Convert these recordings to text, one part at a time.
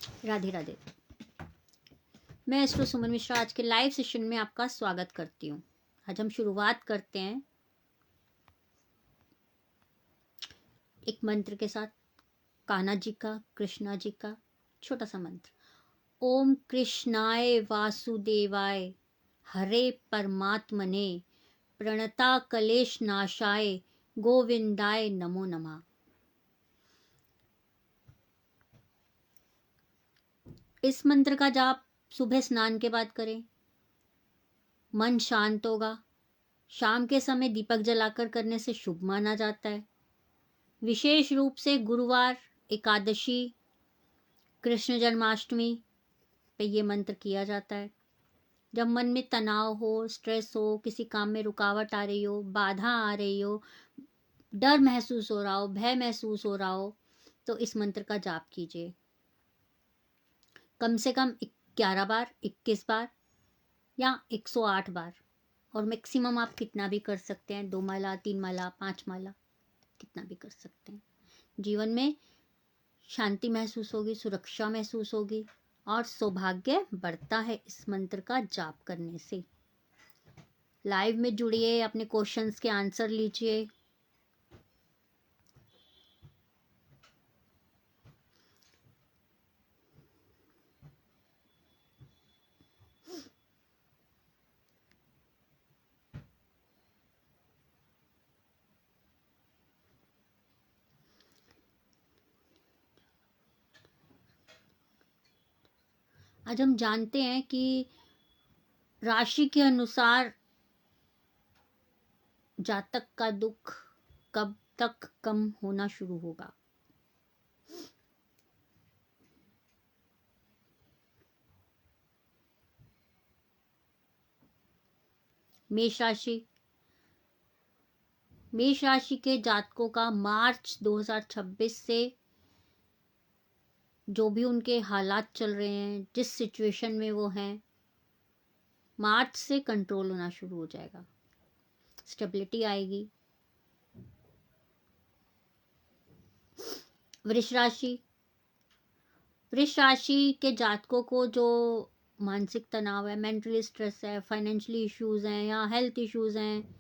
राधे राधे। मैं एस्ट्रो सुमन मिश्रा आज के लाइव सेशन में आपका स्वागत करती हूँ। आज हम शुरुआत करते हैं एक मंत्र के साथ, कान्हा जी का, कृष्णा जी का छोटा सा मंत्र। ओम कृष्णाय वासुदेवाय हरे परमात्मने प्रणता कलेश नाशाय गोविंदाय नमो नमः। इस मंत्र का जाप सुबह स्नान के बाद करें। मन शांत होगा। शाम के समय दीपक जलाकर करने से शुभ माना जाता है। विशेष रूप से गुरुवार, एकादशी, कृष्ण जन्माष्टमी पे ये मंत्र किया जाता है। जब मन में तनाव हो, स्ट्रेस हो, किसी काम में रुकावट आ रही हो, बाधा आ रही हो, डर महसूस हो रहा हो, भय महसूस हो रहा हो, तो इस मंत्र का जाप कीजिए। कम से कम 11 बार, 21 बार या 108 बार, और मैक्सिमम आप कितना भी कर सकते हैं, 2 माला, 3 माला, 5 माला, कितना भी कर सकते हैं। जीवन में शांति महसूस होगी, सुरक्षा महसूस होगी और सौभाग्य बढ़ता है इस मंत्र का जाप करने से। लाइव में जुड़िए, अपने क्वेश्चंस के आंसर लीजिए। आज हम जानते हैं कि राशि के अनुसार जातक का दुख कब तक कम होना शुरू होगा। मेष राशि के जातकों का मार्च 2026 से जो भी उनके हालात चल रहे हैं, जिस सिचुएशन में वो हैं, मार्च से कंट्रोल होना शुरू हो जाएगा। स्टेबिलिटी आएगी। वृष राशि के जातकों को जो मानसिक तनाव है, मेंटली स्ट्रेस है, फाइनेंशियली इश्यूज हैं या हेल्थ इश्यूज हैं,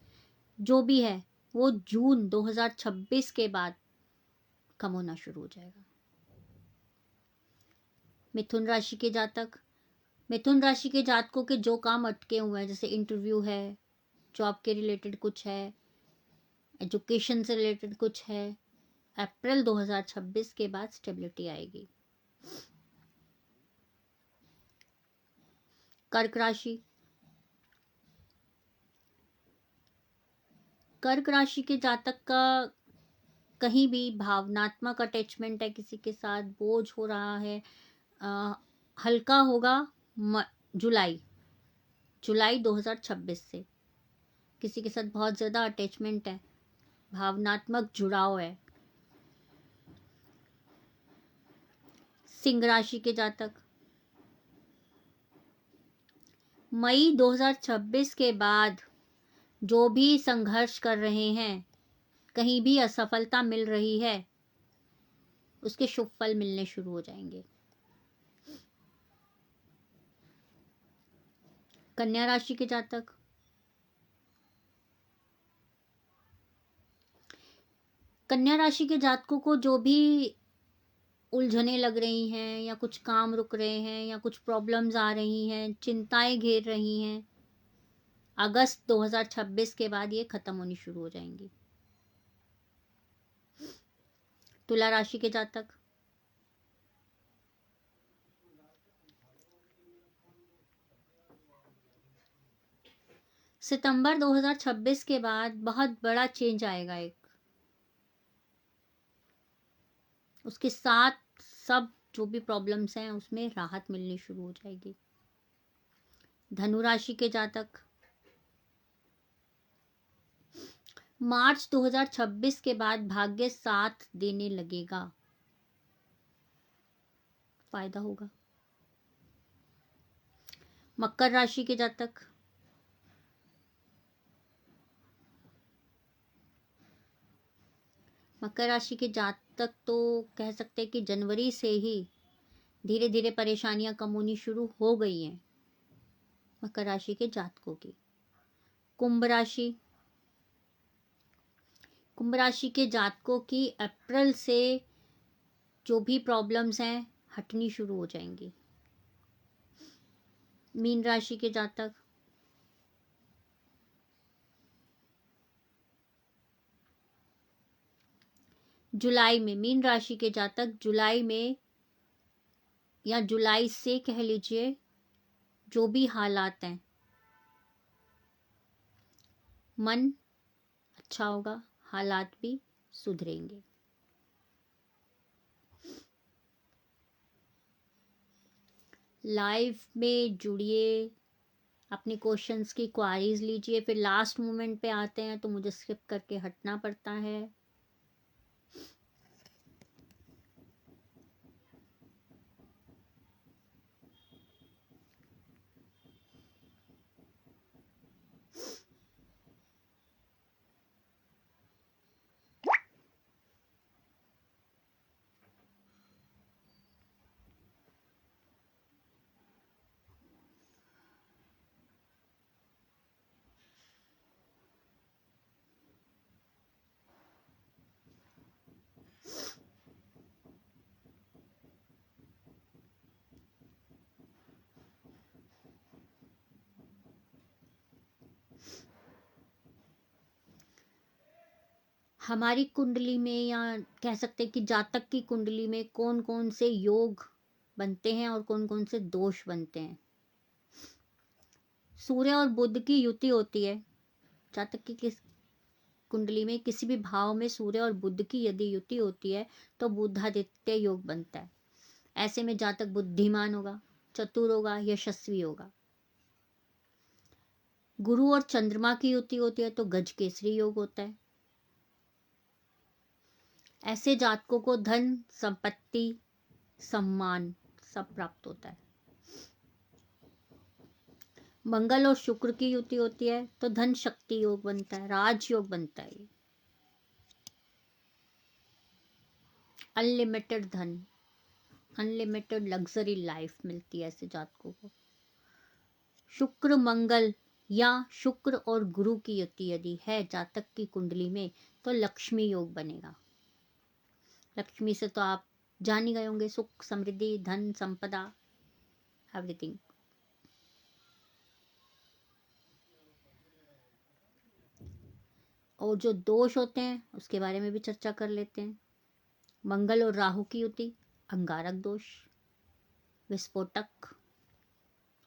जो भी है, वो जून 2026 के बाद कम होना शुरू हो जाएगा। मिथुन राशि के जातकों के जो काम अटके हुए हैं, जैसे इंटरव्यू है, जॉब के रिलेटेड कुछ है, एजुकेशन से रिलेटेड कुछ है, अप्रैल 2026 के बाद स्टेबिलिटी आएगी। कर्क राशि के जातक का कहीं भी भावनात्मक अटैचमेंट है, किसी के साथ बोझ हो रहा है, हल्का होगा। जुलाई 2026 से किसी के साथ बहुत ज़्यादा अटैचमेंट है, भावनात्मक जुड़ाव है। सिंह राशि के जातक मई 2026 के बाद जो भी संघर्ष कर रहे हैं, कहीं भी असफलता मिल रही है, उसके शुभ फल मिलने शुरू हो जाएंगे। कन्या राशि के जातकों को जो भी उलझने लग रही हैं या कुछ काम रुक रहे हैं या कुछ प्रॉब्लम्स आ रही हैं, चिंताएं घेर रही हैं, अगस्त 2026 के बाद ये खत्म होनी शुरू हो जाएंगी। तुला राशि के जातक सितंबर 2026 के बाद बहुत बड़ा चेंज आएगा एक, उसके साथ सब जो भी प्रॉब्लम्स हैं उसमें राहत मिलनी शुरू हो जाएगी। धनु राशि के जातक मार्च 2026 के बाद भाग्य साथ देने लगेगा, फायदा होगा। मकर राशि के जातक तो कह सकते हैं कि जनवरी से ही धीरे धीरे परेशानियां कम होनी शुरू हो गई हैं मकर राशि के जातकों की। कुंभ राशि, कुंभ राशि के जातकों की अप्रैल से जो भी प्रॉब्लम्स हैं हटनी शुरू हो जाएंगी। मीन राशि के जातक, जुलाई में, मीन राशि के जातक जुलाई में या जुलाई से कह लीजिए, जो भी हालात हैं, मन अच्छा होगा, हालात भी सुधरेंगे। लाइव में जुड़िए, अपने क्वेश्चंस की क्वारीज लीजिए, फिर लास्ट मोमेंट पे आते हैं तो मुझे स्किप करके हटना पड़ता है। हमारी कुंडली में, या कह सकते हैं कि जातक की कुंडली में कौन कौन से योग बनते हैं और कौन कौन से दोष बनते हैं। सूर्य और बुध की युति होती है। जातक की किस कुंडली में किसी भी भाव में सूर्य और बुध की यदि युति होती है तो बुधादित्य योग बनता है। ऐसे में जातक बुद्धिमान होगा, चतुर होगा, यशस्वी होगा। गुरु और चंद्रमा की युति होती है तो गज केसरी योग होता है। ऐसे जातकों को धन, संपत्ति, सम्मान सब प्राप्त होता है। मंगल और शुक्र की युति होती है तो धन शक्ति योग बनता है, राज योग बनता है। अनलिमिटेड धन, अनलिमिटेड लग्जरी लाइफ मिलती है ऐसे जातकों को। शुक्र मंगल या शुक्र और गुरु की युति यदि है जातक की कुंडली में तो लक्ष्मी योग बनेगा। लक्ष्मी से तो आप जान ही गए होंगे, सुख, समृद्धि, धन, संपदा, एवरीथिंग। और जो दोष होते हैं उसके बारे में भी चर्चा कर लेते हैं। मंगल और राहु की युति, अंगारक दोष, विस्फोटक,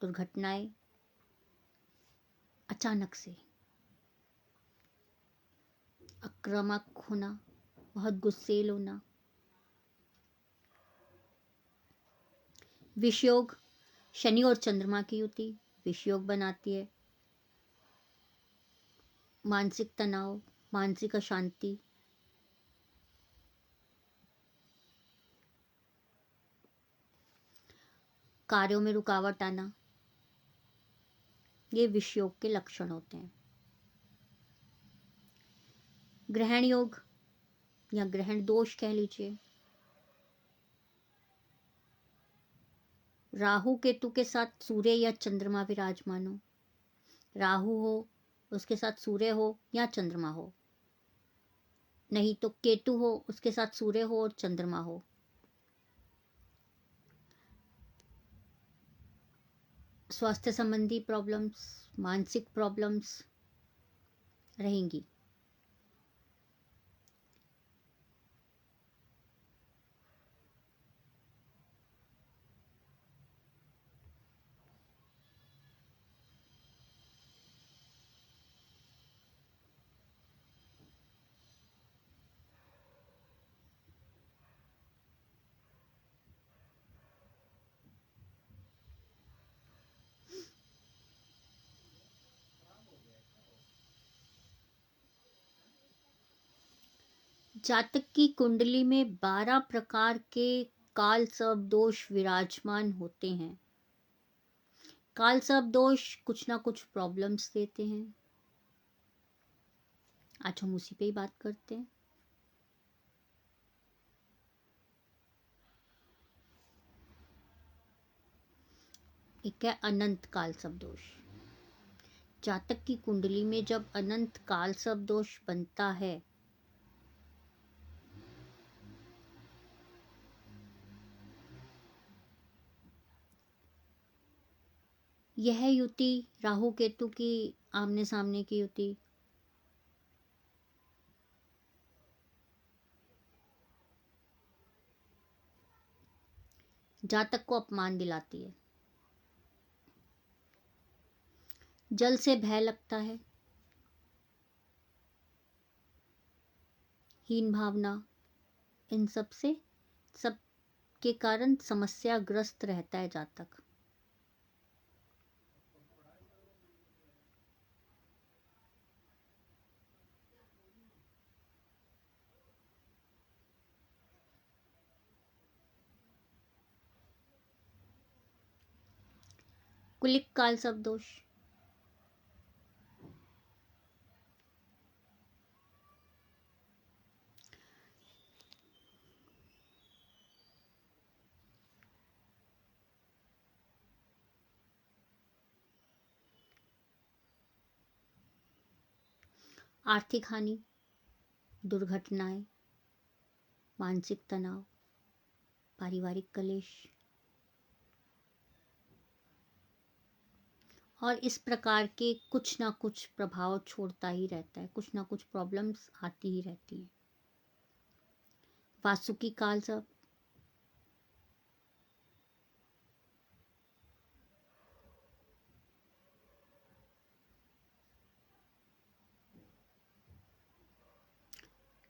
दुर्घटनाएं, अचानक से आक्रामक होना, बहुत गुस्सेल होना। विषयोग, शनि और चंद्रमा की युति विषयोग बनाती है। मानसिक तनाव, मानसिक अशांति, कार्यों में रुकावट आना, ये विषयोग के लक्षण होते हैं। ग्रहण योग या ग्रहण दोष कह लीजिए, राहु केतु के साथ सूर्य या चंद्रमा विराजमान हो, राहु हो उसके साथ सूर्य हो या चंद्रमा हो, नहीं तो केतु हो उसके साथ सूर्य हो और चंद्रमा हो। स्वास्थ्य संबंधी प्रॉब्लम्स, मानसिक प्रॉब्लम्स रहेंगी। जातक की कुंडली में 12 प्रकार के काल सर्प दोष विराजमान होते हैं। काल सर्प दोष कुछ ना कुछ प्रॉब्लम्स देते हैं। आज हम उसी पे ही बात करते हैं। एक है अनंत काल सब दोष। जातक की कुंडली में जब अनंत काल सब दोष बनता है यह युति राहु केतु की आमने सामने की युति जातक को अपमान दिलाती है। जल से भय लगता है, हीन भावना, इन सब से सब के कारण समस्याग्रस्त रहता है जातक। कुलिक काल सब दोष। आर्थिक हानि, दुर्घटनाएं, मानसिक तनाव, पारिवारिक कलेश और इस प्रकार के कुछ ना कुछ प्रभाव छोड़ता ही रहता है, कुछ ना कुछ प्रॉब्लम्स आती ही रहती है। वासुकी काल सब।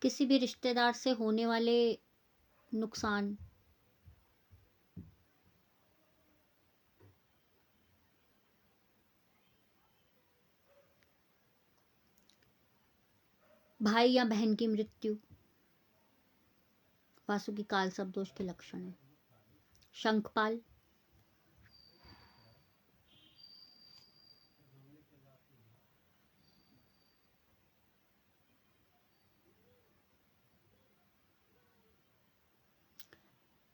किसी भी रिश्तेदार से होने वाले नुकसान, भाई या बहन की मृत्यु, वासुकी काल सब दोष के लक्षण है। शंखपाल,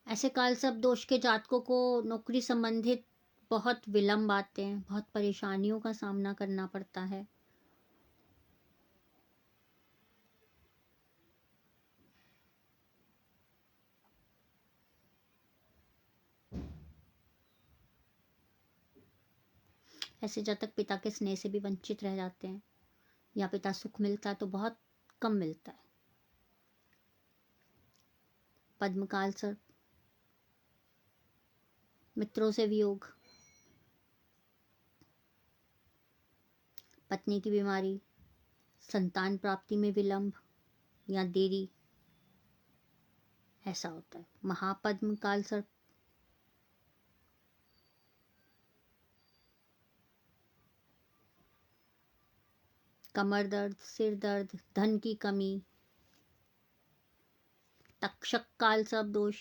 ऐसे काल सब दोष के जातकों को नौकरी संबंधित बहुत विलंब आते हैं, बहुत परेशानियों का सामना करना पड़ता है। ऐसे जातक पिता के स्नेह से भी वंचित रह जाते हैं, या पिता सुख मिलता है तो बहुत कम मिलता है। पद्मकाल सर्प, मित्रों से वियोग, पत्नी की बीमारी, संतान प्राप्ति में विलंब या देरी, ऐसा होता है। महापद्म काल सर्प, कमर दर्द, सिर दर्द, धन की कमी। तक्षक काल सर्प दोष,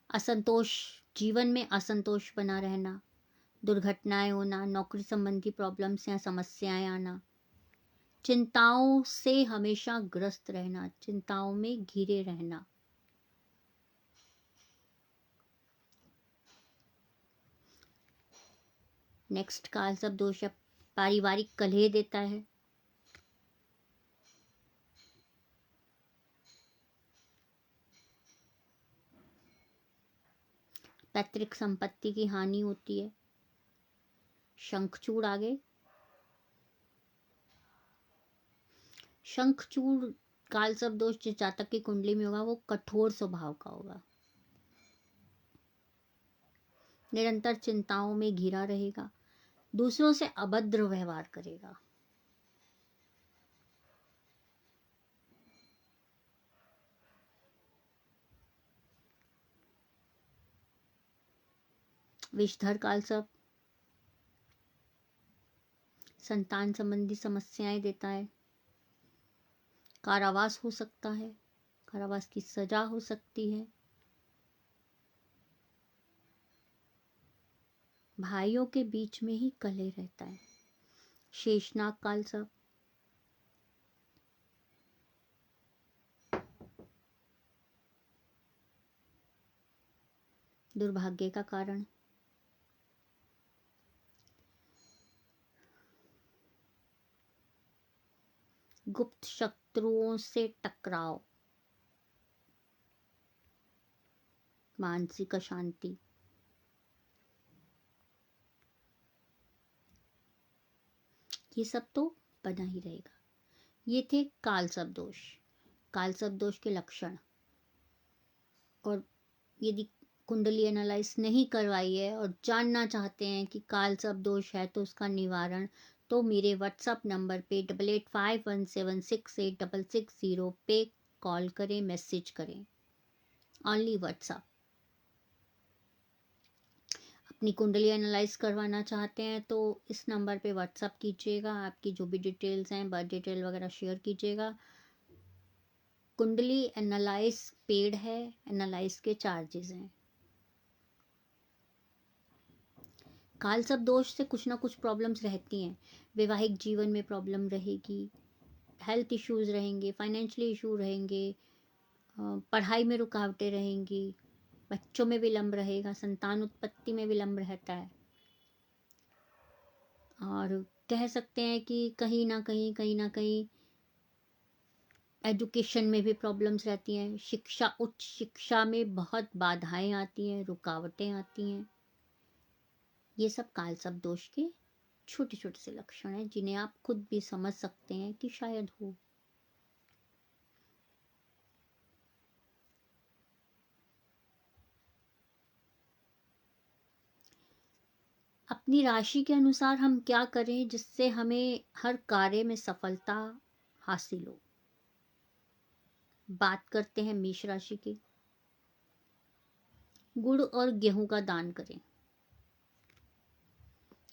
असंतोष, जीवन में असंतोष बना रहना, दुर्घटनाएं होना, नौकरी संबंधी प्रॉब्लम्स या समस्याएं आना, चिंताओं से हमेशा ग्रस्त रहना, चिंताओं में घिरे रहना। नेक्स्ट काल सब दोष पारिवारिक कलह देता है। पैतृक संपत्ति की हानि होती है। शंखचूड़ आगे, शंखचूड़ काल सब दोष जिस जातक की कुंडली में होगा वो कठोर स्वभाव का होगा, निरंतर चिंताओं में घिरा रहेगा, दूसरों से अभद्र व्यवहार करेगा। विषधर काल सब संतान संबंधी समस्याएं देता है। कारावास हो सकता है, कारावास की सजा हो सकती है। भाइयों के बीच में ही कलह रहता है। शेषनाग काल सब दुर्भाग्य का कारण। गुप्त शत्रुओं से टकराव, मानसिक अशांति, ये सब तो बना ही रहेगा। ये थे कालसर्प दोष, कालसर्प दोष के लक्षण। और यदि कुंडली एनालाइज नहीं करवाई है और जानना चाहते हैं कि कालसर्प दोष है तो उसका निवारण, तो मेरे व्हाट्सएप नंबर पे 8851768660 पे कॉल करें, मैसेज करें। Only WhatsApp. अपनी कुंडली एनालाइज करवाना चाहते हैं तो इस नंबर पे व्हाट्सएप कीजिएगा, आपकी जो भी डिटेल्स हैं, बर्थ डिटेल वगैरह शेयर कीजिएगा। कुंडली एनालाइज पेड है, एनालाइज के चार्जेस हैं। कालसर्प दोष से कुछ ना कुछ प्रॉब्लम्स रहती हैं। वैवाहिक जीवन में प्रॉब्लम रहेगी, हेल्थ इश्यूज रहेंगे, फाइनेंशियली इशू रहेंगे, पढ़ाई में रुकावटें रहेंगी, बच्चों में विलंब रहेगा, संतान उत्पत्ति में विलंब रहता है। और कह सकते हैं कि कहीं ना कहीं एजुकेशन में भी प्रॉब्लम्स रहती हैं, शिक्षा, उच्च शिक्षा में बहुत बाधाएं आती हैं, रुकावटें आती हैं। ये सब कालसर्प दोष के छोटे छोटे से लक्षण हैं जिन्हें आप खुद भी समझ सकते हैं कि शायद हो। अपनी राशि के अनुसार हम क्या करें जिससे हमें हर कार्य में सफलता हासिल हो। बात करते हैं मेष राशि की। गुड़ और गेहूं का दान करें।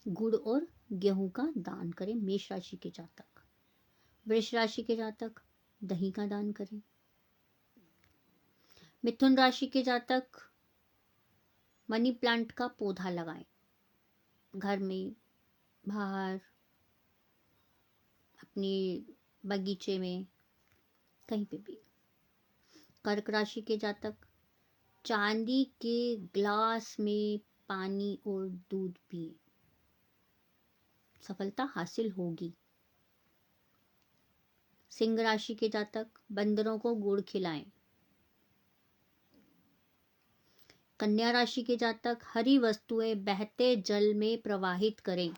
गुड़ और गेहूं का दान करें मेष राशि के जातक। वृष राशि के जातक दही का दान करें। मिथुन राशि के जातक मनी प्लांट का पौधा लगाएं, घर में, बाहर, अपने बगीचे में, कहीं पे भी। कर्क राशि के जातक चांदी के ग्लास में पानी और दूध पिए, सफलता हासिल होगी। सिंह राशि के जातक बंदरों को गुड़ खिलाएं। कन्या राशि के जातक हरी वस्तुएं बहते जल में प्रवाहित करें।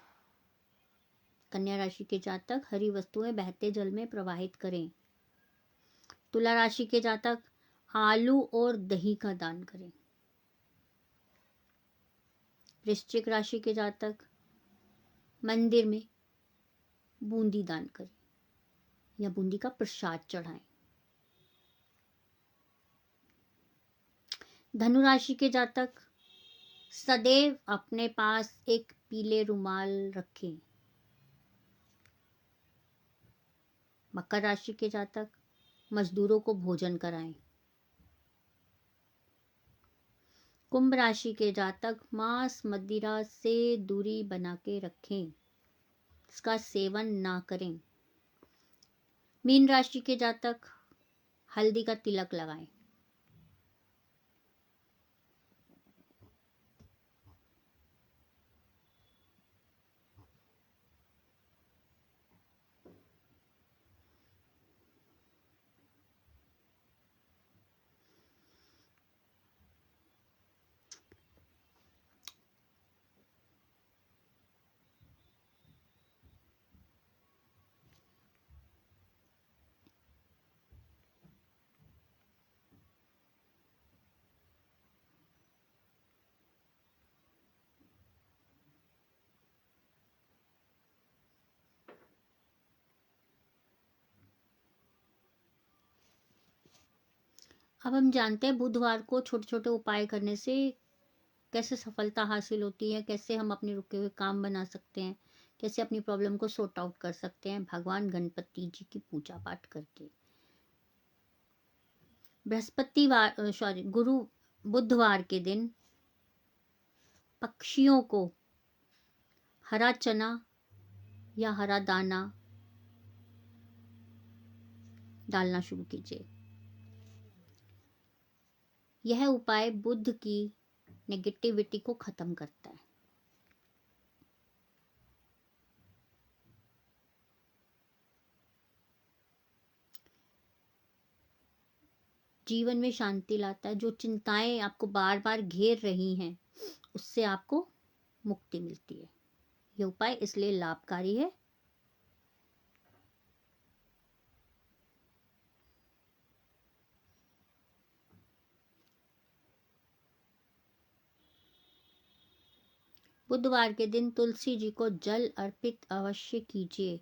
कन्या राशि के जातक हरी वस्तुएं बहते जल में प्रवाहित करें। तुला राशि के जातक आलू और दही का दान करें। वृश्चिक राशि के जातक मंदिर में बूंदी दान करें या बूंदी का प्रसाद चढ़ाएं। धनु राशि के जातक सदैव अपने पास एक पीले रुमाल रखें। मकर राशि के जातक मजदूरों को भोजन कराएं। कुंभ राशि के जातक मांस मदिरा से दूरी बना के रखें, इसका सेवन ना करें। मीन राशि के जातक हल्दी का तिलक लगाएं। अब हम जानते हैं बुधवार को छोटे छोटे उपाय करने से कैसे सफलता हासिल होती है, कैसे हम अपने रुके हुए काम बना सकते हैं, कैसे अपनी प्रॉब्लम को सॉर्ट आउट कर सकते हैं भगवान गणपति जी की पूजा पाठ करके। बृहस्पतिवार सॉरी गुरु बुधवार के दिन पक्षियों को हरा चना या हरा दाना डालना शुरू कीजिए। यह उपाय बुध की नेगेटिविटी को खत्म करता है। जीवन में शांति लाता है। जो चिंताएं आपको बार बार घेर रही हैं उससे आपको मुक्ति मिलती है। यह उपाय इसलिए लाभकारी है। बुधवार के दिन तुलसी जी को जल अर्पित अवश्य कीजिए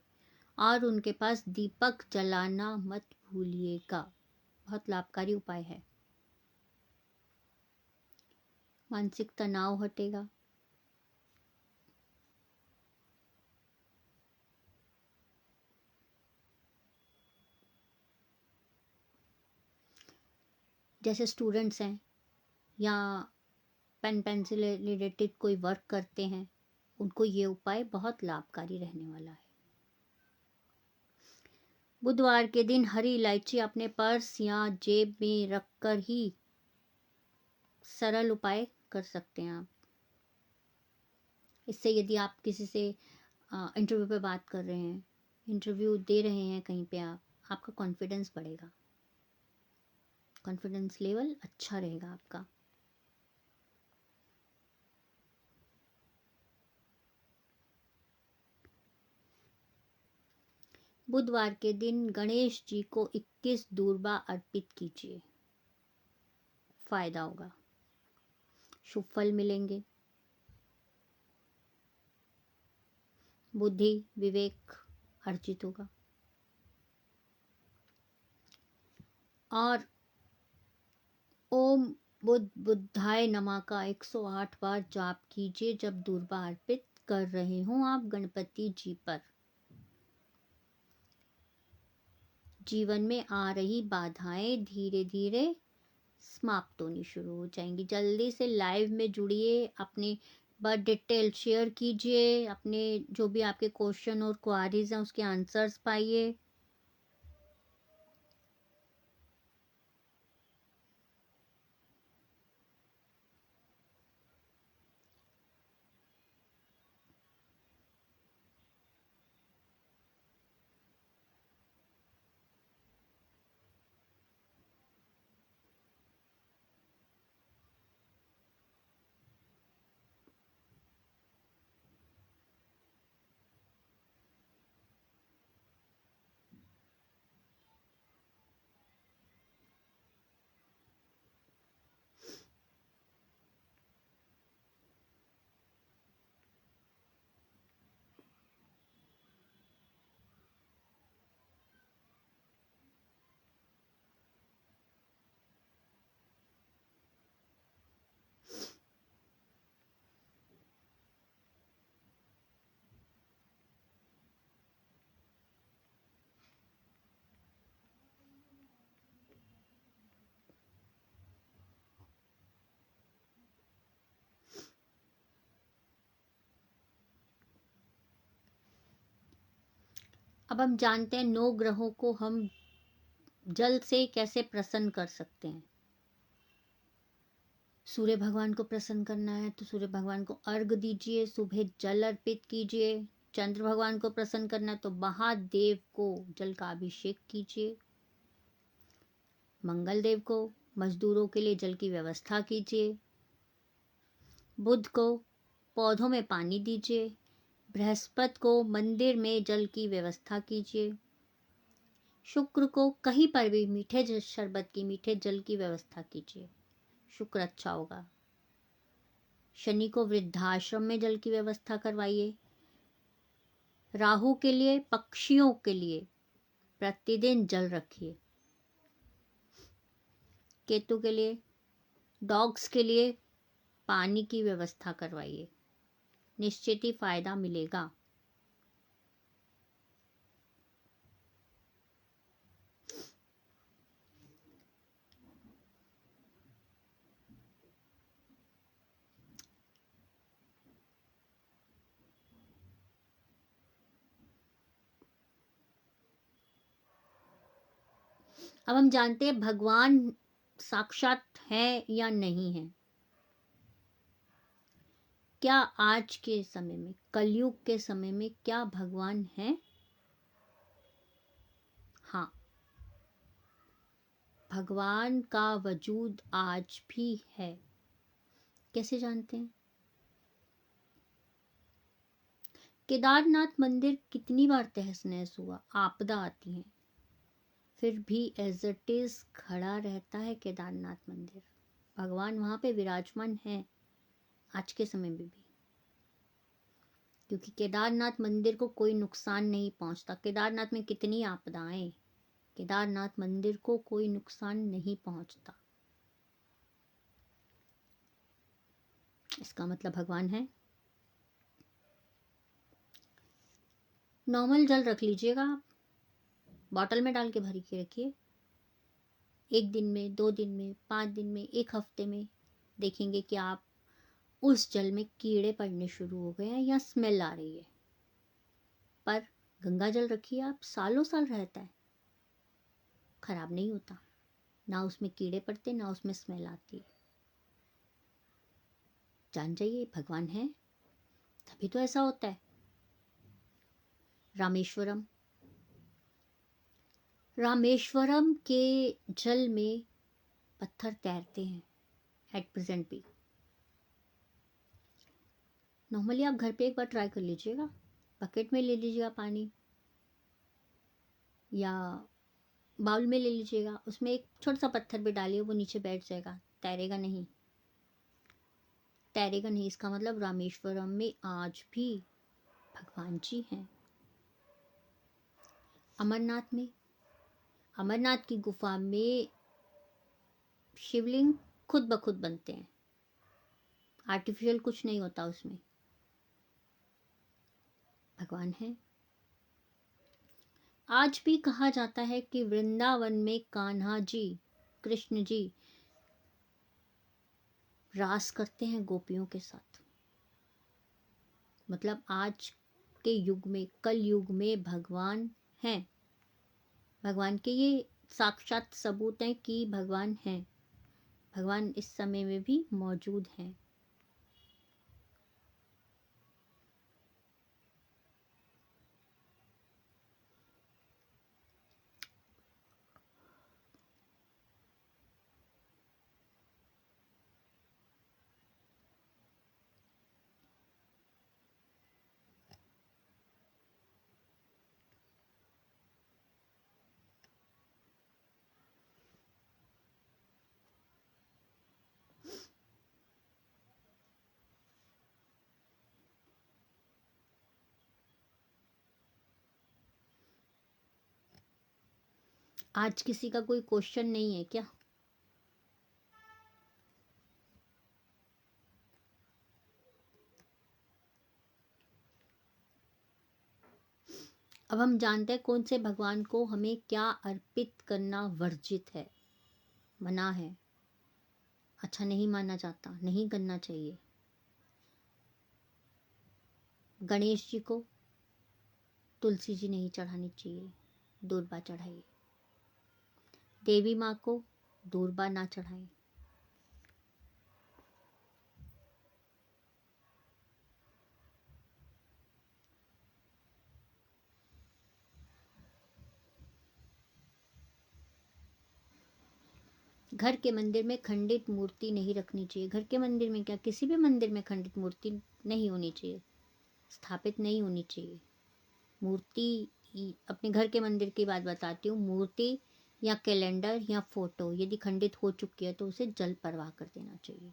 और उनके पास दीपक जलाना मत भूलिएगा। बहुत लाभकारी उपाय है। मानसिक तनाव हटेगा। जैसे स्टूडेंट्स हैं या पेन पेंसिल रिलेटेड कोई वर्क करते हैं, उनको ये उपाय बहुत लाभकारी रहने वाला है। बुधवार के दिन हरी इलायची अपने पर्स या जेब में रखकर ही सरल उपाय कर सकते हैं आप। इससे यदि आप किसी से इंटरव्यू पे बात कर रहे हैं, इंटरव्यू दे रहे हैं कहीं पे, आपका कॉन्फिडेंस बढ़ेगा, कॉन्फिडेंस लेवल अच्छा रहेगा आपका। बुधवार के दिन गणेश जी को 21 दूर्वा अर्पित कीजिए। फायदा होगा, शुभ फल मिलेंगे, बुद्धि विवेक अर्जित होगा। और ओम बुद्धाय नमः का 108 बार जाप कीजिए जब दूर्वा अर्पित कर रहे हों आप गणपति जी पर। जीवन में आ रही बाधाएं धीरे धीरे समाप्त होनी शुरू हो जाएंगी। जल्दी से लाइव में जुड़िए, अपने बर्थ डिटेल शेयर कीजिए, अपने जो भी आपके क्वेश्चन और क्वारीज हैं उसके आंसर्स पाइए। अब हम जानते हैं 9 ग्रहों को हम जल से कैसे प्रसन्न कर सकते हैं। सूर्य भगवान को प्रसन्न करना है तो सूर्य भगवान को अर्घ दीजिए, सुबह जल अर्पित कीजिए। चंद्र भगवान को प्रसन्न करना है तो महादेव को जल का अभिषेक कीजिए। मंगल देव को मजदूरों के लिए जल की व्यवस्था कीजिए। बुध को पौधों में पानी दीजिए। बृहस्पति को मंदिर में जल की व्यवस्था कीजिए। शुक्र को कहीं पर भी मीठे शरबत की, मीठे जल की व्यवस्था कीजिए, शुक्र अच्छा होगा। शनि को वृद्धाश्रम में जल की व्यवस्था करवाइए। राहु के लिए, पक्षियों के लिए प्रतिदिन जल रखिए। केतु के लिए, डॉग्स के लिए पानी की व्यवस्था करवाइए, निश्चित ही फायदा मिलेगा। अब हम जानते हैं भगवान साक्षात है या नहीं है। क्या आज के समय में, कलयुग के समय में क्या भगवान है? हाँ, भगवान का वजूद आज भी है। कैसे जानते हैं? केदारनाथ मंदिर कितनी बार तहस नहस हुआ, आपदा आती है, फिर भी एज इट इज खड़ा रहता है केदारनाथ मंदिर। भगवान वहां पे विराजमान है आज के समय में भी, क्योंकि केदारनाथ मंदिर को कोई नुकसान नहीं पहुंचता। केदारनाथ में कितनी आपदाएं, केदारनाथ मंदिर को कोई नुकसान नहीं पहुंचता। इसका मतलब भगवान है। नॉर्मल जल रख लीजिएगा, आप बॉटल में डाल के भर के रखिए। 1 दिन में, 2 दिन में, 5 दिन में, 1 हफ्ते में देखेंगे कि आप उस जल में कीड़े पड़ने शुरू हो गए हैं या स्मेल आ रही है। पर गंगा जल रखिए आप, सालों साल रहता है, खराब नहीं होता, ना उसमें कीड़े पड़ते ना उसमें स्मेल आती है। जान जाइए भगवान है, तभी तो ऐसा होता है। रामेश्वरम, रामेश्वरम के जल में पत्थर तैरते हैं एट प्रेजेंट भी। नॉर्मली आप घर पे एक बार ट्राई कर लीजिएगा, बकेट में ले लीजिएगा पानी या बाउल में ले लीजिएगा, उसमें एक छोटा सा पत्थर भी डालिए, वो नीचे बैठ जाएगा, तैरेगा नहीं, तैरेगा नहीं। इसका मतलब रामेश्वरम में आज भी भगवान जी हैं। अमरनाथ में, अमरनाथ की गुफा में शिवलिंग खुद ब खुद बनते हैं, आर्टिफिशियल कुछ नहीं होता उसमें, भगवान है। आज भी कहा जाता है कि वृंदावन में कान्हा जी, कृष्ण जी रास करते हैं गोपियों के साथ। मतलब आज के युग में, कल युग में भगवान हैं। भगवान के ये साक्षात सबूत हैं कि भगवान हैं, भगवान इस समय में भी मौजूद हैं। आज किसी का कोई क्वेश्चन नहीं है क्या? अब हम जानते हैं कौन से भगवान को हमें क्या अर्पित करना वर्जित है, मना है, अच्छा नहीं माना जाता, नहीं करना चाहिए। गणेश जी को तुलसी जी नहीं चढ़ानी चाहिए, दूर्बा चढ़ाइए। देवी माँ को दूर्बा ना चढ़ाएं। घर के मंदिर में खंडित मूर्ति नहीं रखनी चाहिए। घर के मंदिर में क्या, किसी भी मंदिर में खंडित मूर्ति नहीं होनी चाहिए, स्थापित नहीं होनी चाहिए। मूर्ति, अपने घर के मंदिर की बात बताती हूँ, मूर्ति या कैलेंडर या फोटो यदि खंडित हो चुकी है तो उसे जल प्रवाह कर देना चाहिए।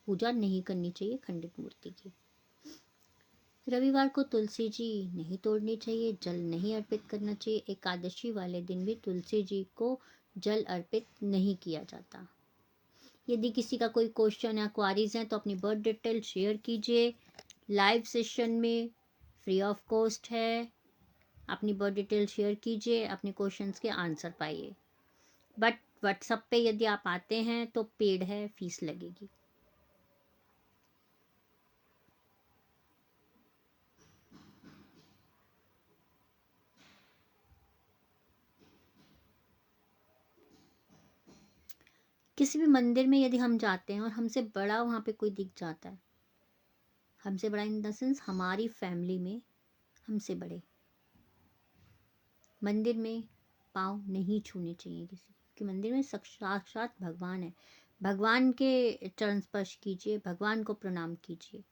पूजा नहीं करनी चाहिए खंडित मूर्ति की। रविवार को तुलसी जी नहीं तोड़नी चाहिए, जल नहीं अर्पित करना चाहिए। एकादशी वाले दिन भी तुलसी जी को जल अर्पित नहीं किया जाता। यदि किसी का कोई क्वेश्चन या क्वारीज हैं तो अपनी बर्थ डिटेल शेयर कीजिए। लाइव सेशन में फ्री ऑफ कॉस्ट है, अपनी बर्थ डिटेल शेयर कीजिए, अपने क्वेश्चंस के आंसर पाइए। बट व्हाट्सएप पे यदि आप आते हैं तो पेड है, फीस लगेगी। किसी भी मंदिर में यदि हम जाते हैं और हमसे बड़ा वहाँ पे कोई दिख जाता है हमसे बड़ा इन द सेंस हमारी फैमिली में हमसे बड़े। मंदिर में पाँव नहीं छूने चाहिए किसी कि मंदिर में साक्षात भगवान है। भगवान के चरण स्पर्श कीजिए, भगवान को प्रणाम कीजिए।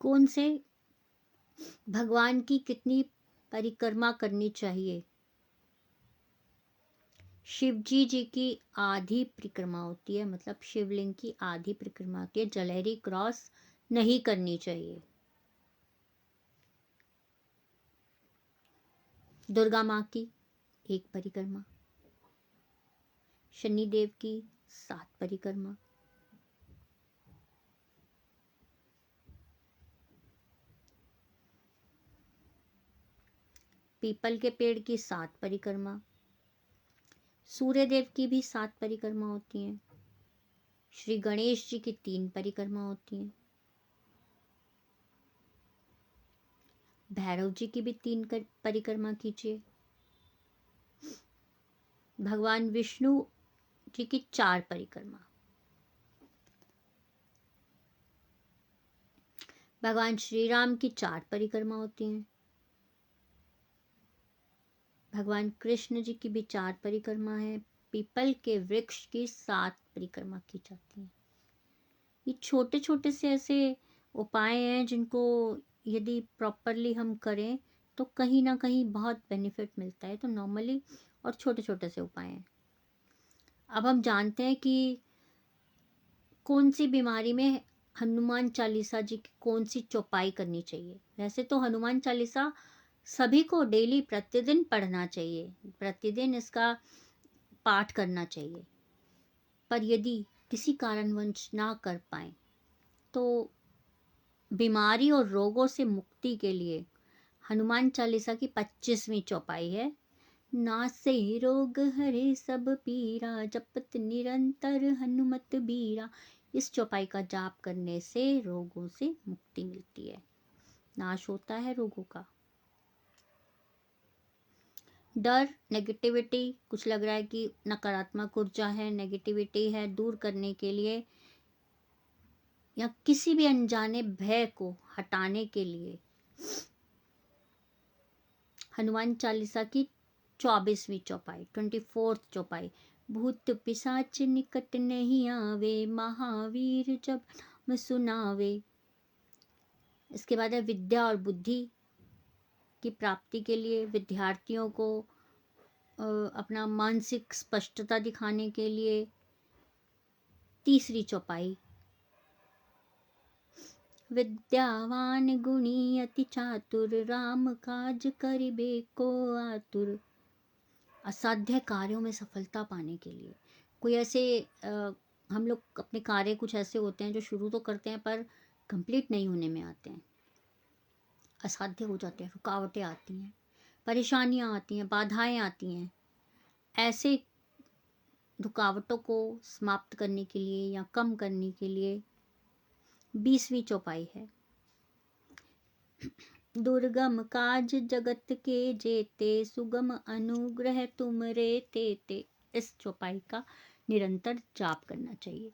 कौन से भगवान की कितनी परिक्रमा करनी चाहिए? शिव जी की आधी परिक्रमा होती है, मतलब शिवलिंग की आधी परिक्रमा होती है, जलहरी क्रॉस नहीं करनी चाहिए। दुर्गा माँ की 1 परिक्रमा, शनिदेव की 7 परिक्रमा, पीपल के पेड़ की 7 परिक्रमा, सूर्य देव की भी 7 परिक्रमा होती हैं, श्री गणेश जी की 3 परिक्रमा होती हैं, भैरव जी की भी 3 परिक्रमा कीजिए, भगवान विष्णु जी की 4 परिक्रमा, भगवान श्री राम की 4 परिक्रमा होती हैं, भगवान कृष्ण जी की भी 4 परिक्रमा है, पीपल के वृक्ष की 7 परिक्रमा की जाती है। ये छोटे छोटे से ऐसे उपाय हैं जिनको यदि प्रॉपरली हम करें तो कहीं ना कहीं बहुत बेनिफिट मिलता है। तो नॉर्मली और छोटे छोटे से उपाय हैं। अब हम जानते हैं कि कौन सी बीमारी में हनुमान चालीसा जी की कौन सी चौपाई करनी चाहिए। वैसे तो हनुमान चालीसा सभी को डेली प्रतिदिन पढ़ना चाहिए, प्रतिदिन इसका पाठ करना चाहिए। पर यदि किसी कारणवश ना कर पाए तो बीमारी और रोगों से मुक्ति के लिए हनुमान चालीसा की 25वीं चौपाई है। नासे रोग हरे सब पीरा, जपत निरंतर हनुमत बीरा। इस चौपाई का जाप करने से रोगों से मुक्ति मिलती है, नाश होता है रोगों का। डर, नेगेटिविटी, कुछ लग रहा है कि नकारात्मक ऊर्जा है, नेगेटिविटी है, दूर करने के लिए या किसी भी अनजाने भय को हटाने के लिए हनुमान चालीसा की 24वीं चौपाई, 24th चौपाई। भूत पिशाच निकट नहीं आवे, महावीर जब नाम सुनावे। इसके बाद है विद्या और बुद्धि की प्राप्ति के लिए, विद्यार्थियों को अपना मानसिक स्पष्टता दिखाने के लिए 3री चौपाई। विद्यावान गुणी अति चातुर, राम काज करिबे को आतुर। असाध्य कार्यों में सफलता पाने के लिए कोई ऐसे हम लोग अपने कार्य कुछ ऐसे होते हैं जो शुरू तो करते हैं पर कंप्लीट नहीं होने में आते हैं, असाध्य हो जाते हैं, रुकावटें आती हैं, परेशानियां आती हैं, बाधाएं आती हैं। ऐसे रुकावटों को समाप्त करने के लिए या कम करने के लिए 20वीं चौपाई है। दुर्गम काज जगत के जेते, सुगम अनुग्रह तुम रे तेते। इस चौपाई का निरंतर जाप करना चाहिए।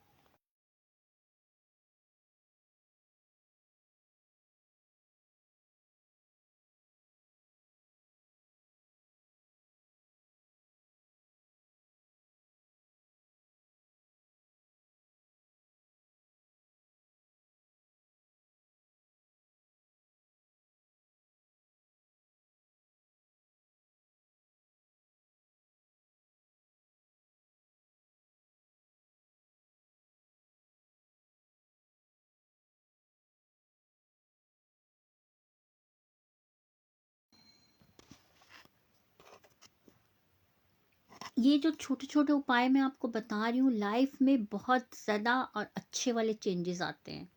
ये जो छोटे छोटे उपाय मैं आपको बता रही हूँ, लाइफ में बहुत ज़्यादा और अच्छे वाले चेंजेस आते हैं।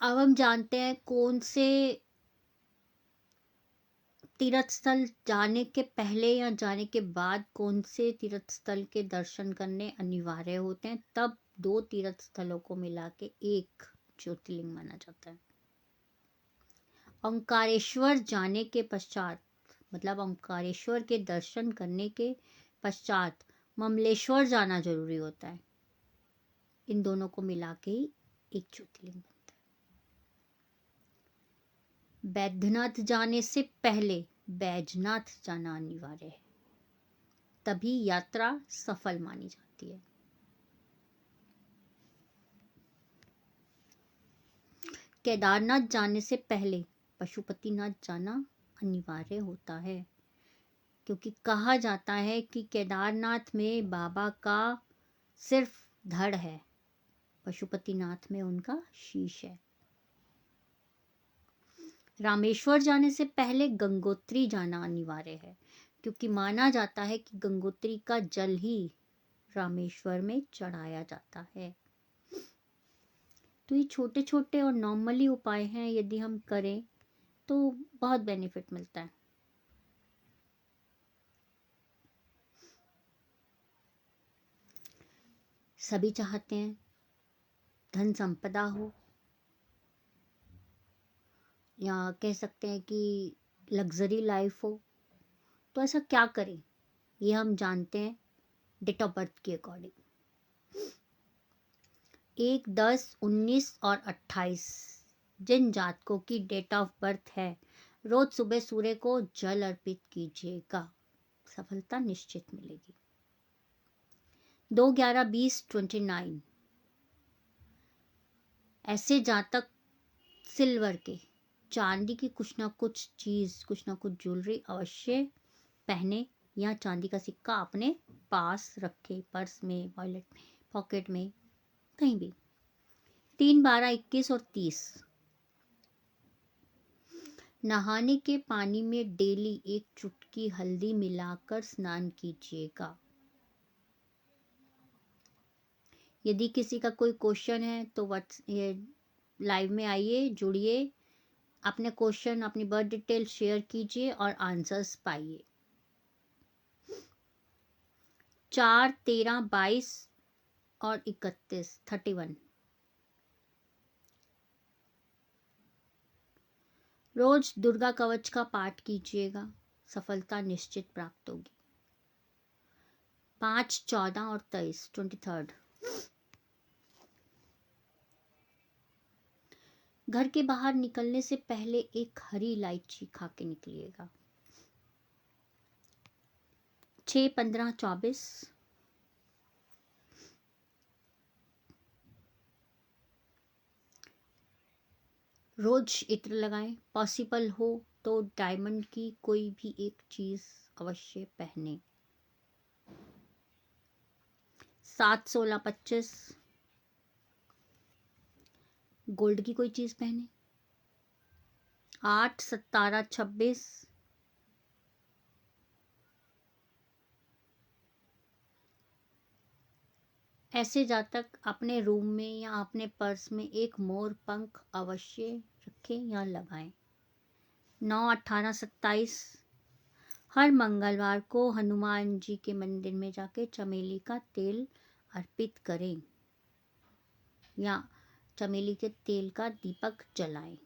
अब हम जानते हैं कौन से तीर्थ स्थल जाने के पहले या जाने के बाद कौन से तीर्थ स्थल के दर्शन करने अनिवार्य होते हैं। तब 2 तीर्थ स्थलों को मिला के एक ज्योतिर्लिंग माना जाता है। ओंकारेश्वर जाने के पश्चात, मतलब ओंकारेश्वर के दर्शन करने के पश्चात ममलेश्वर जाना जरूरी होता है। इन दोनों को मिला के ही एक ज्योतिर्लिंग बनता है। बैद्यनाथ जाने से पहले बैजनाथ जाना अनिवार्य है, तभी यात्रा सफल मानी जाती है। केदारनाथ जाने से पहले पशुपतिनाथ जाना अनिवार्य होता है, क्योंकि कहा जाता है कि केदारनाथ में बाबा का सिर्फ धड़ है, पशुपतिनाथ में उनका शीश है। रामेश्वर जाने से पहले गंगोत्री जाना अनिवार्य है, क्योंकि माना जाता है कि गंगोत्री का जल ही रामेश्वर में चढ़ाया जाता है। तो ये छोटे छोटे और नॉर्मली उपाय हैं, यदि हम करें तो बहुत बेनिफिट मिलता है। सभी चाहते हैं धन संपदा हो, या कह सकते हैं कि लग्जरी लाइफ हो। तो ऐसा क्या करें, ये हम जानते हैं डेट ऑफ बर्थ के अकॉर्डिंग। 1, 10, 19 और 28 जिन जातकों की डेट ऑफ बर्थ है, रोज सुबह सूर्य को जल अर्पित कीजिएगा, सफलता निश्चित मिलेगी। 2, 11, 20, 29 ऐसे जातक सिल्वर के, चांदी की कुछ ना कुछ चीज, कुछ ना कुछ ज्वेलरी अवश्य पहने, या चांदी का सिक्का अपने पास रखे, पर्स में, वॉलेट में, पॉकेट में, कहीं भी। 3, 12, 21 और 30 नहाने के पानी में डेली 1 चुटकी हल्दी मिलाकर स्नान कीजिएगा। यदि किसी का कोई क्वेश्चन है तो ये लाइव में आइए, जुड़िए, अपने क्वेश्चन, अपनी बर्थ डिटेल शेयर कीजिए और आंसर्स पाइए। 4, 13, 22 और 31, 31 रोज दुर्गा कवच का पाठ कीजिएगा, सफलता निश्चित प्राप्त होगी। 5, 14 और 23, 23 घर के बाहर निकलने से पहले एक हरी इलायची खा के निकलिएगा। 6, 15, 24 रोज इत्र लगाएं, पॉसिबल हो तो डायमंड की कोई भी एक चीज अवश्य पहने। 7, 16, 25 गोल्ड की कोई चीज पहने। 8, 17, 26 ऐसे जातक अपने रूम में या अपने पर्स में एक मोर पंख अवश्य रखें या लगाएं। 9, 18, 27 हर मंगलवार को हनुमान जी के मंदिर में जाके चमेली का तेल अर्पित करें, या चमेली के तेल का दीपक जलाएं।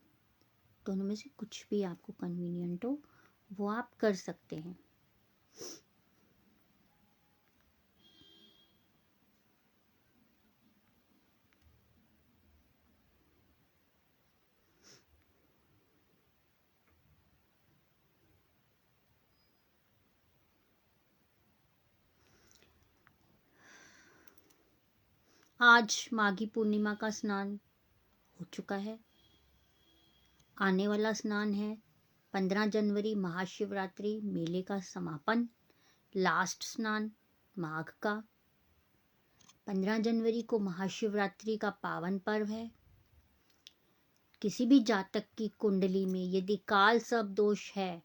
दोनों में से कुछ भी आपको कन्वीनियंट हो वो आप कर सकते हैं। आज माघी पूर्णिमा का स्नान हो चुका है। आने वाला स्नान है 15 जनवरी, महाशिवरात्रि मेले का समापन, लास्ट स्नान माघ का। 15 जनवरी को महाशिवरात्रि का पावन पर्व है। किसी भी जातक की कुंडली में यदि काल सर्प दोष है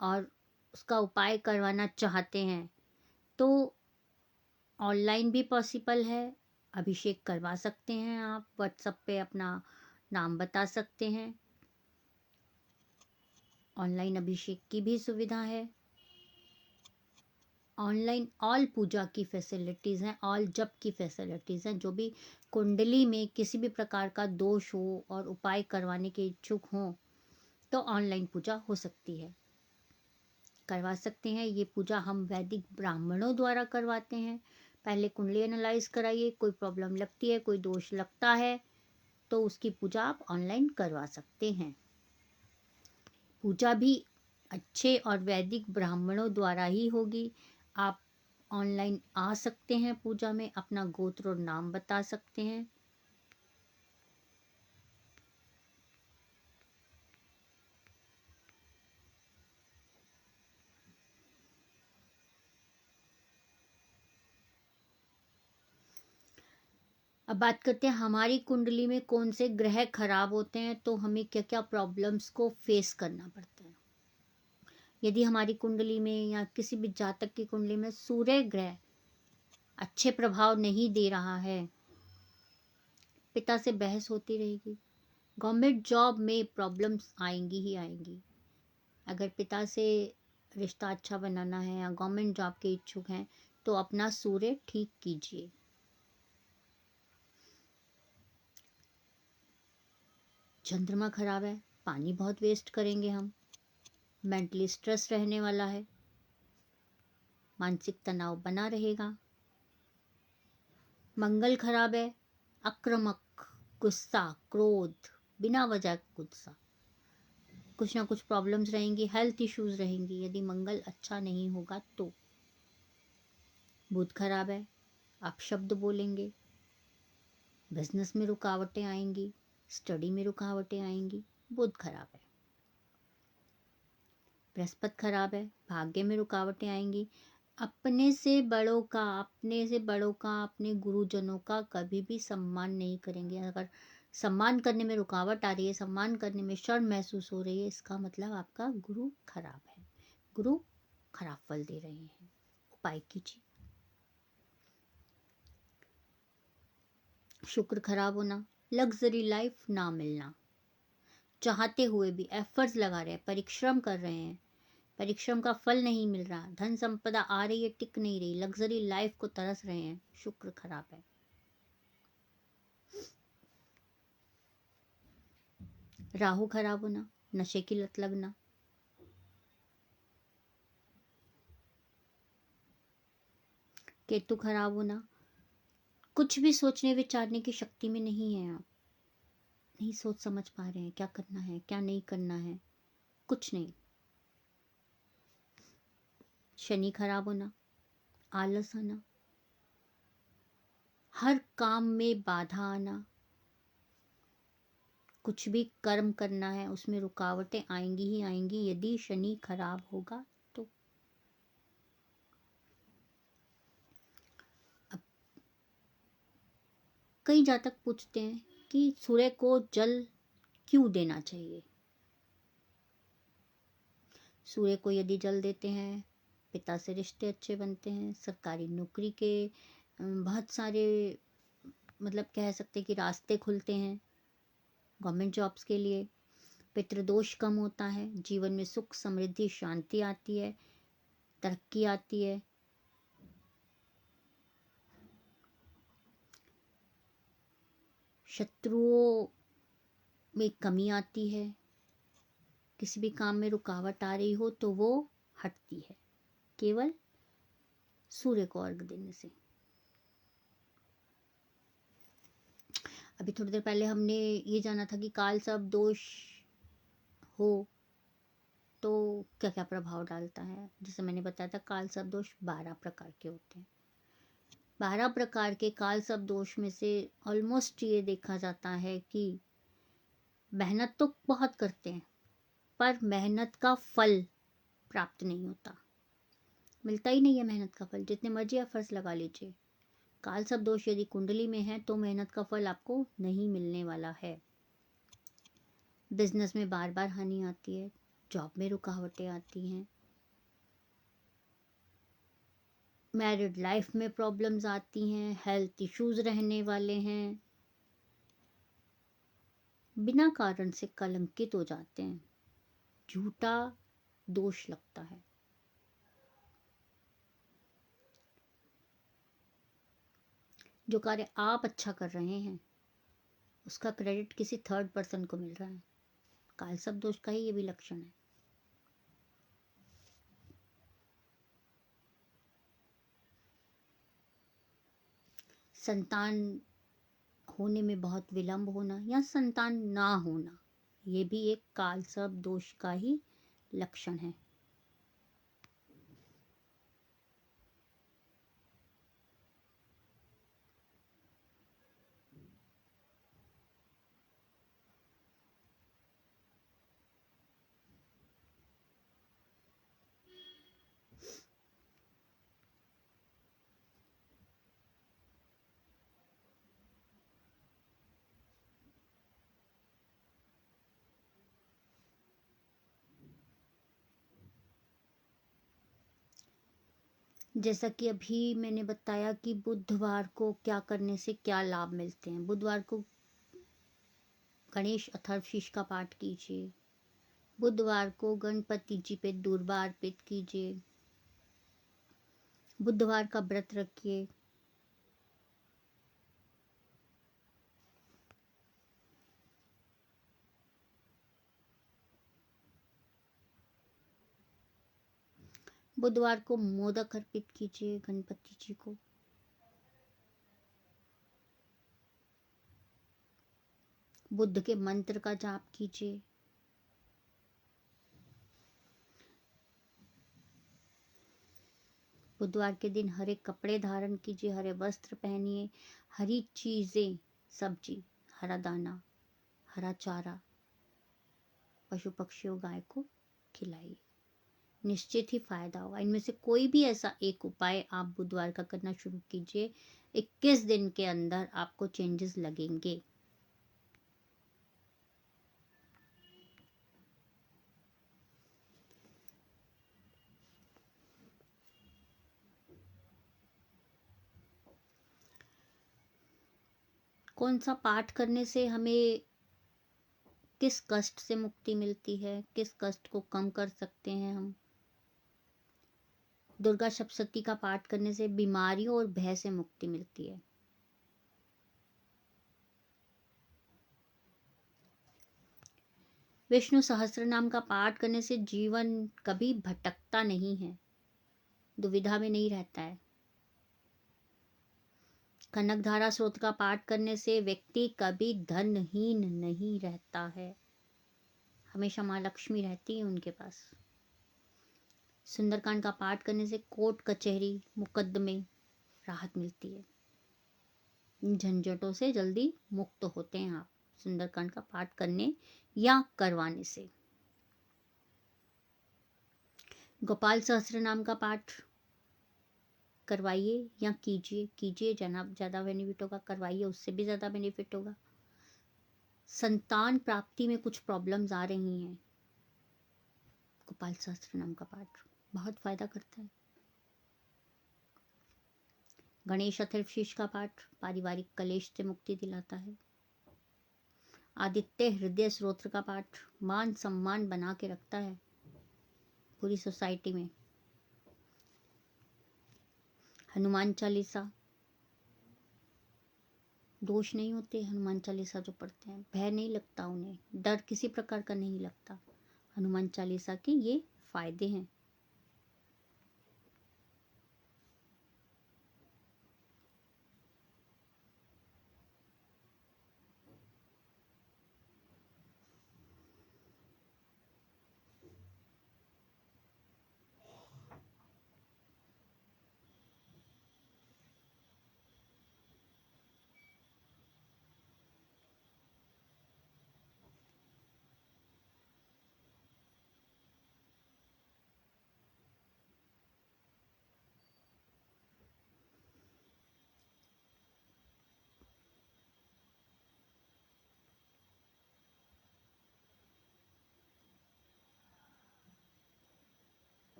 और उसका उपाय करवाना चाहते हैं तो ऑनलाइन भी पॉसिबल है, अभिषेक करवा सकते हैं आप। व्हाट्सएप पे अपना नाम बता सकते हैं। ऑनलाइन अभिषेक की भी सुविधा है। ऑनलाइन ऑल पूजा की फैसिलिटीज़ हैं, ऑल जप की फैसिलिटीज़ हैं। जो भी कुंडली में किसी भी प्रकार का दोष हो और उपाय करवाने के इच्छुक हों तो ऑनलाइन पूजा हो सकती है, करवा सकते हैं। ये पूजा हम वैदिक ब्राह्मणों द्वारा करवाते हैं। पहले कुंडली एनालाइज कराइए, कोई प्रॉब्लम लगती है, कोई दोष लगता है तो उसकी पूजा आप ऑनलाइन करवा सकते हैं। पूजा भी अच्छे और वैदिक ब्राह्मणों द्वारा ही होगी। आप ऑनलाइन आ सकते हैं, पूजा में अपना गोत्र और नाम बता सकते हैं। अब बात करते हैं हमारी कुंडली में कौन से ग्रह खराब होते हैं तो हमें क्या क्या प्रॉब्लम्स को फेस करना पड़ता है। यदि हमारी कुंडली में या किसी भी जातक की कुंडली में सूर्य ग्रह अच्छे प्रभाव नहीं दे रहा है, पिता से बहस होती रहेगी, गवर्नमेंट जॉब में प्रॉब्लम्स आएंगी ही आएंगी। अगर पिता से रिश्ता अच्छा बनाना है या गवर्नमेंट जॉब के इच्छुक हैं तो अपना सूर्य ठीक कीजिए। चंद्रमा खराब है, पानी बहुत वेस्ट करेंगे हम, मेंटली स्ट्रेस रहने वाला है, मानसिक तनाव बना रहेगा। मंगल खराब है, आक्रामक, गुस्सा, क्रोध, बिना वजह गुस्सा, कुछ ना कुछ प्रॉब्लम्स रहेंगी, हेल्थ इश्यूज रहेंगी यदि मंगल अच्छा नहीं होगा तो। बुध खराब है, आप शब्द बोलेंगे, बिजनेस में रुकावटें आएंगी, स्टडी में रुकावटें आएंगी, बुध खराब है। बृहस्पति खराब है, भाग्य में रुकावटें आएंगी। अपने से बड़ों का, अपने गुरुजनों का कभी भी सम्मान नहीं करेंगे। अगर सम्मान करने में रुकावट आ रही है, सम्मान करने में शर्म महसूस हो रही है, इसका मतलब आपका गुरु खराब है, गुरु खराब फल दे रहे हैं। उपाय कीजिए। शुक्र खराब होना, लग्जरी लाइफ ना मिलना, चाहते हुए भी एफर्ट्स लगा रहे हैं, परिश्रम कर रहे हैं, परिश्रम का फल नहीं मिल रहा, धन संपदा आ रही है, टिक नहीं रही, लग्जरी लाइफ को तरस रहे हैं, शुक्र खराब है। राहु खराब होना, नशे की लत लगना, केतु खराब होना, कुछ भी सोचने विचारने की शक्ति में नहीं है, आप नहीं सोच समझ पा रहे हैं क्या करना है क्या नहीं करना है, कुछ नहीं। शनि खराब होना, आलस आना, हर काम में बाधा आना, कुछ भी कर्म करना है उसमें रुकावटें आएंगी ही आएंगी यदि शनि खराब होगा तो। अब कई जातक पूछते हैं कि सूर्य को जल क्यों देना चाहिए। सूर्य को यदि जल देते हैं, पिता से रिश्ते अच्छे बनते हैं, सरकारी नौकरी के बहुत सारे मतलब कह सकते हैं कि रास्ते खुलते हैं गवर्नमेंट जॉब्स के लिए, पितृदोष कम होता है, जीवन में सुख समृद्धि शांति आती है, तरक्की आती है। शत्रुओं में कमी आती है, किसी भी काम में रुकावट आ रही हो तो वो हटती है केवल सूर्य को अर्घ देने से। अभी थोड़ी देर पहले हमने ये जाना था कि काल सर्प दोष हो तो क्या क्या प्रभाव डालता है। जैसे मैंने बताया था काल सर्प दोष 12 प्रकार के होते हैं। 12 प्रकार के काल सर्प दोष में से ऑलमोस्ट ये देखा जाता है कि मेहनत तो बहुत करते हैं पर मेहनत का फल प्राप्त नहीं होता, मिलता ही नहीं है मेहनत का फल, जितने मर्जी एफर्ट्स लगा लीजिए। काल सर्प दोष यदि कुंडली में है तो मेहनत का फल आपको नहीं मिलने वाला है। बिजनेस में बार बार हानि आती है, जॉब में रुकावटें आती हैं, मैरिड लाइफ में प्रॉब्लम्स आती हैं, हेल्थ इश्यूज रहने वाले हैं, बिना कारण से कलंकित हो जाते हैं, झूठा दोष लगता है। जो कार्य आप अच्छा कर रहे हैं उसका क्रेडिट किसी थर्ड पर्सन को मिल रहा है। कालसर्प दोष का ही ये भी लक्षण है। संतान होने में बहुत विलंब होना या संतान ना होना, ये भी एक कालसर्प दोष का ही लक्षण है। जैसा कि अभी मैंने बताया कि बुधवार को क्या करने से क्या लाभ मिलते हैं। बुधवार को गणेश अथर्वशीष का पाठ कीजिए। बुधवार को गणपति जी पे दूर्वा अर्पित कीजिए। बुधवार का व्रत रखिए। बुधवार को मोदक अर्पित कीजिए गणपति जी को। बुद्ध के मंत्र का जाप कीजिए। बुधवार के दिन हरे कपड़े धारण कीजिए, हरे वस्त्र पहनिए, हरी चीजें, सब्जी, हरा दाना, हरा चारा पशु पक्षियों गाय को खिलाइए। निश्चित ही फायदा होगा। इनमें से कोई भी ऐसा एक उपाय आप बुधवार का करना शुरू कीजिए, 21 दिन के अंदर आपको चेंजेस लगेंगे। कौन सा पाठ करने से हमें किस कष्ट से मुक्ति मिलती है, किस कष्ट को कम कर सकते हैं हम? दुर्गा सप्तशती का पाठ करने से बीमारियों और भय से मुक्ति मिलती है। विष्णु सहस्त्र नाम का पाठ करने से जीवन कभी भटकता नहीं है, दुविधा में नहीं रहता है। कनकधारा स्रोत का पाठ करने से व्यक्ति कभी धनहीन नहीं रहता है, हमेशा माँ लक्ष्मी रहती है उनके पास। सुंदरकांड का पाठ करने से कोर्ट कचहरी मुकदमे राहत मिलती है। इन झंझटों से जल्दी मुक्त होते हैं आप सुंदरकांड का पाठ करने या करवाने से। गोपाल सहस्त्र नाम का पाठ करवाइए या कीजिए ज़्यादा बेनिफिट होगा। करवाइए, उससे भी ज़्यादा बेनिफिट होगा। संतान प्राप्ति में कुछ प्रॉब्लम्स आ रही हैं, गोपाल सहस्त्र नाम का पाठ बहुत फायदा करता है। गणेश अथर्वशीष का पाठ पारिवारिक कलेश से मुक्ति दिलाता है। आदित्य हृदय स्तोत्र का पाठ मान सम्मान बना के रखता है पूरी सोसाइटी में। हनुमान चालीसा, दोष नहीं होते हनुमान चालीसा जो पढ़ते हैं, भय नहीं लगता उन्हें, डर किसी प्रकार का नहीं लगता। हनुमान चालीसा के ये फायदे हैं।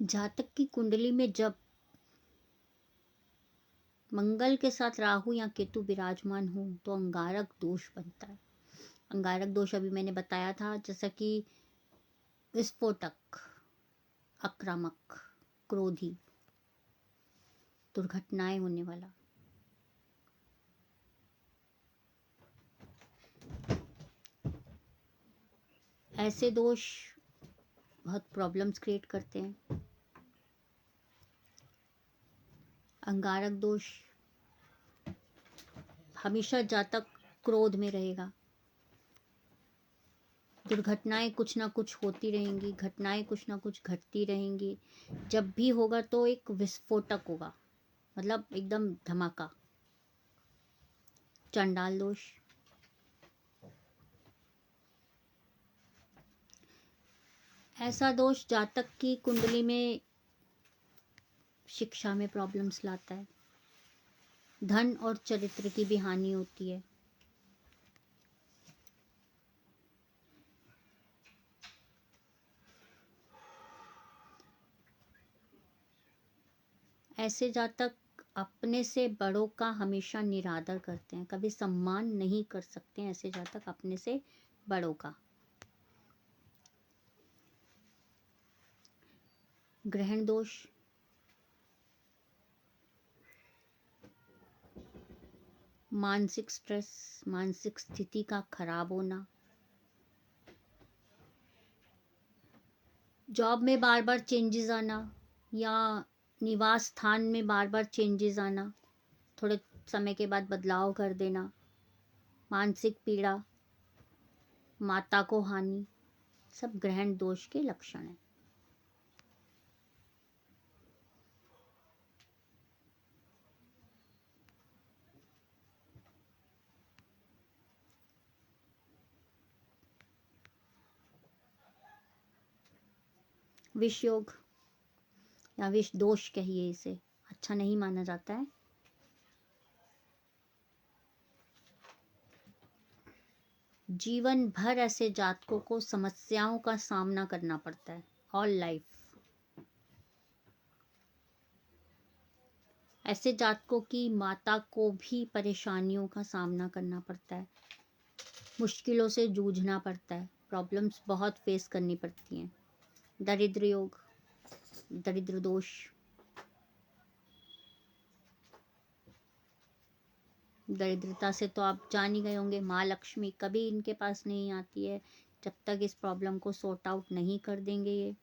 जातक की कुंडली में जब मंगल के साथ राहु या केतु विराजमान हो तो अंगारक दोष बनता है। अंगारक दोष अभी मैंने बताया था, जैसा कि विस्फोटक, आक्रामक, क्रोधी, दुर्घटनाएं होने वाला। ऐसे दोष बहुत प्रॉब्लम्स क्रिएट करते हैं। अंगारक दोष हमेशा जातक क्रोध में रहेगा। दुर्घटनाएं कुछ ना कुछ होती रहेंगी, घटनाएं कुछ ना कुछ घटती रहेंगी। जब भी होगा तो एक विस्फोटक होगा, मतलब एकदम धमाका। चंडाल दोष, ऐसा दोष जातक की कुंडली में शिक्षा में प्रॉब्लम्स लाता है। धन और चरित्र की भी हानि होती है। ऐसे जातक अपने से बड़ों का हमेशा निरादर करते हैं, कभी सम्मान नहीं कर सकते हैं ऐसे जातक अपने से बड़ों का। ग्रहण दोष, मानसिक स्ट्रेस, मानसिक स्थिति का खराब होना, जॉब में बार बार चेंजेस आना या निवास स्थान में बार बार चेंजेस आना, थोड़े समय के बाद बदलाव कर देना, मानसिक पीड़ा, माता को हानि, सब ग्रहण दोष के लक्षण हैं। विष योग या विष दोष कहिए इसे, अच्छा नहीं माना जाता है। जीवन भर ऐसे जातकों को समस्याओं का सामना करना पड़ता है, ऑल लाइफ। ऐसे जातकों की माता को भी परेशानियों का सामना करना पड़ता है, मुश्किलों से जूझना पड़ता है, प्रॉब्लम्स बहुत फेस करनी पड़ती हैं। दरिद्र योग, दरिद्र दोष, दरिद्रता से तो आप जान ही गए होंगे, माँ लक्ष्मी कभी इनके पास नहीं आती है जब तक इस प्रॉब्लम को सॉर्ट आउट नहीं कर देंगे ये।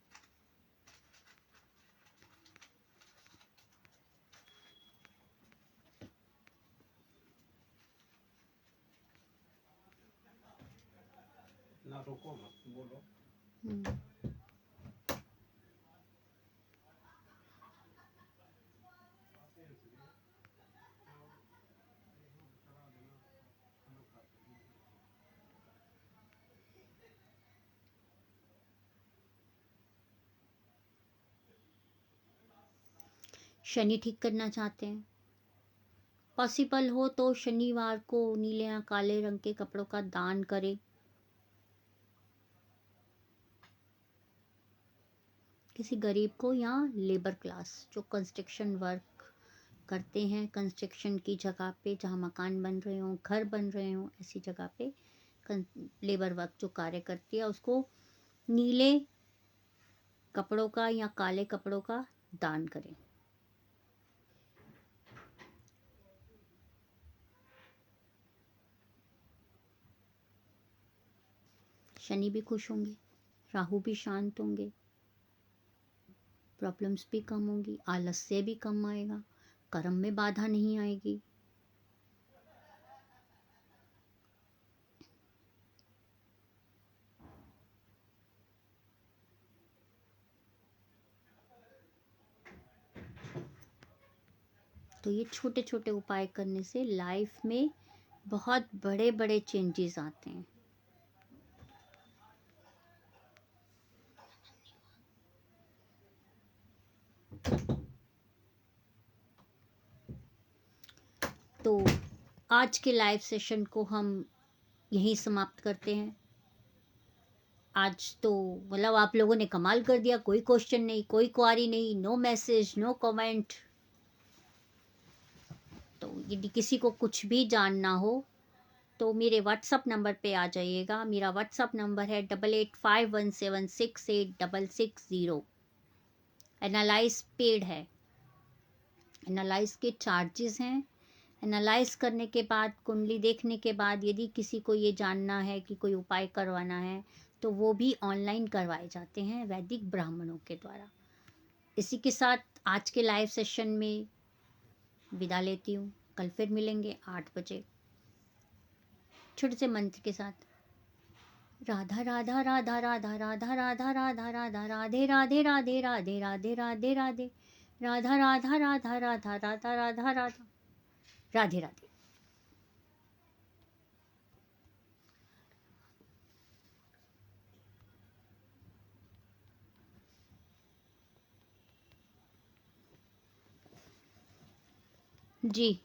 ना रोको मत, बोलो। शनि ठीक करना चाहते हैं, पॉसिबल हो तो शनिवार को नीले या काले रंग के कपड़ों का दान करें। किसी गरीब को या लेबर क्लास जो कंस्ट्रक्शन वर्क करते हैं, कंस्ट्रक्शन की जगह पे जहाँ मकान बन रहे हों, घर बन रहे हों, ऐसी जगह पे लेबर वर्क जो कार्य करती है उसको नीले कपड़ों का या काले कपड़ों का दान करें। शनि भी खुश होंगे, राहु भी शांत होंगे, प्रॉब्लम्स भी कम होंगी, आलस्य भी कम आएगा, कर्म में बाधा नहीं आएगी। तो ये छोटे छोटे उपाय करने से लाइफ में बहुत बड़े बड़े चेंजेस आते हैं। तो आज के लाइव सेशन को हम यहीं समाप्त करते हैं। आज तो मतलब आप लोगों ने कमाल कर दिया, कोई क्वेश्चन नहीं, कोई क्वारी नहीं, नो मैसेज, नो कमेंट। तो यदि किसी को कुछ भी जानना हो तो मेरे व्हाट्सअप नंबर पे आ जाइएगा। मेरा व्हाट्सअप नंबर है 8851768660। एनालाइज पेड है, एनालाइज के चार्जेस हैं। एनालाइज करने के बाद, कुंडली देखने के बाद, यदि किसी को ये जानना है कि कोई उपाय करवाना है तो वो भी ऑनलाइन करवाए जाते हैं वैदिक ब्राह्मणों के द्वारा। इसी के साथ आज के लाइव सेशन में विदा लेती हूँ। कल फिर मिलेंगे 8 बजे छोटे से मंत्र के साथ। राधा राधा राधा राधा राधा राधा राधा राधा राधे राधे राधे राधे राधे राधे राधे राधा राधा राधा राधा राधा राधा राधा राधे राधे। जी।